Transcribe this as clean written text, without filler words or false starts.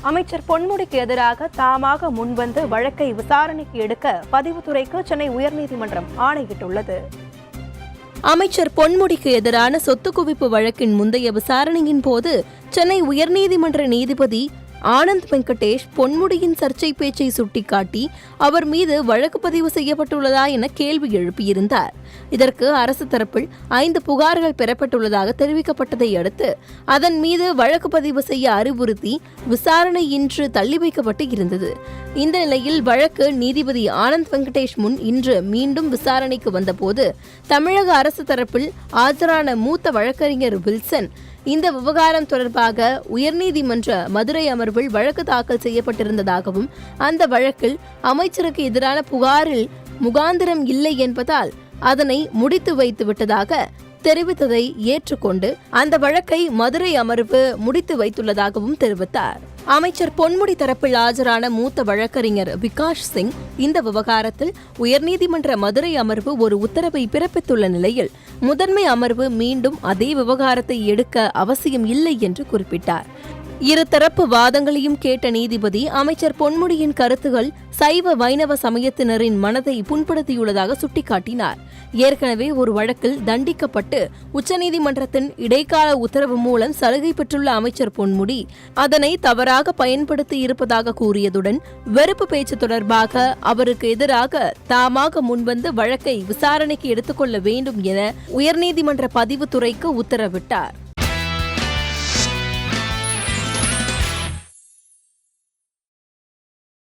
அமைச்சர் பொன்முடிக்கு எதிராக தாமாக முன்வந்து வழக்கை விசாரணைக்கு எடுக்க பதிவுத்துறைக்கு சென்னை உயர்நீதிமன்றம் ஆணையிட்டுள்ளது. அமைச்சர் பொன்முடிக்கு எதிரான சொத்து குவிப்பு வழக்கின் முந்தைய விசாரணையின் போது சென்னை உயர்நீதிமன்ற நீதிபதி ஆனந்த் வெங்கடேஷ் பொன்முடியின் சர்ச்சை பேச்சை சுட்டிக்காட்டி அவர் மீது வழக்கு பதிவு செய்யப்பட்டுள்ளதா என கேள்வி எழுப்பியிருந்தார். இதற்கு அரசு தரப்பில் 5 புகார்கள் பெறப்பட்டுள்ளதாக தெரிவிக்கப்பட்டதை அடுத்து அதன் மீது வழக்கு பதிவு செய்ய அறிவுறுத்தி விசாரணை இன்று தள்ளி வைக்கப்பட்டு இருந்தது. இந்த நிலையில் வழக்கு நீதிபதி ஆனந்த் வெங்கடேஷ் முன் இன்று மீண்டும் விசாரணைக்கு வந்தபோது தமிழக அரசு தரப்பில் ஆஜரான மூத்த வழக்கறிஞர் வில்சன் இந்த விவகாரம் தொடர்பாக உயர்நீதிமன்ற மதுரை அமர்வில் வழக்கு தாக்கல் செய்யப்பட்டிருந்ததாகவும் அந்த வழக்கில் அமைச்சருக்கு எதிரான புகாரில் முகாந்திரம் இல்லை என்பதால் அதனை முடித்து வைத்து விட்டதாக தெரிவித்ததை ஏற்றுக்கொண்டு அந்த வழக்கை மதுரை அமர்வு முடித்து வைத்துள்ளதாகவும் தெரிவித்தார். அமைச்சர் பொன்முடி தரப்பில் ஆஜரான மூத்த வழக்கறிஞர் விகாஷ் சிங் இந்த விவகாரத்தில் உயர்நீதிமன்ற மதுரை அமர்வு ஒரு உத்தரவை பிறப்பித்துள்ள நிலையில் முதன்மை அமர்வு மீண்டும் அதே விவகாரத்தை எடுக்க அவசியம் இல்லை என்று குறிப்பிட்டார். இருதரப்பு வாதங்களையும் கேட்ட நீதிபதி அமைச்சர் பொன்முடியின் கருத்துகள் சைவ வைணவ சமயத்தினரின் மனதை புண்படுத்தியுள்ளதாக சுட்டிக்காட்டினார். ஏற்கனவே ஒரு வழக்கில் தண்டிக்கப்பட்டு உச்சநீதிமன்றத்தின் இடைக்கால உத்தரவு மூலம் சலுகை பெற்றுள்ள அமைச்சர் பொன்முடி அதனை தவறாக பயன்படுத்தி இருப்பதாக கூறியதுடன் வெறுப்பு பேச்சு தொடர்பாக அவருக்கு எதிராக தாமாக முன்வந்து வழக்கை விசாரணைக்கு எடுத்துக்கொள்ள வேண்டும் என உயர்நீதிமன்ற பதிவுத்துறைக்கு உத்தரவிட்டார்.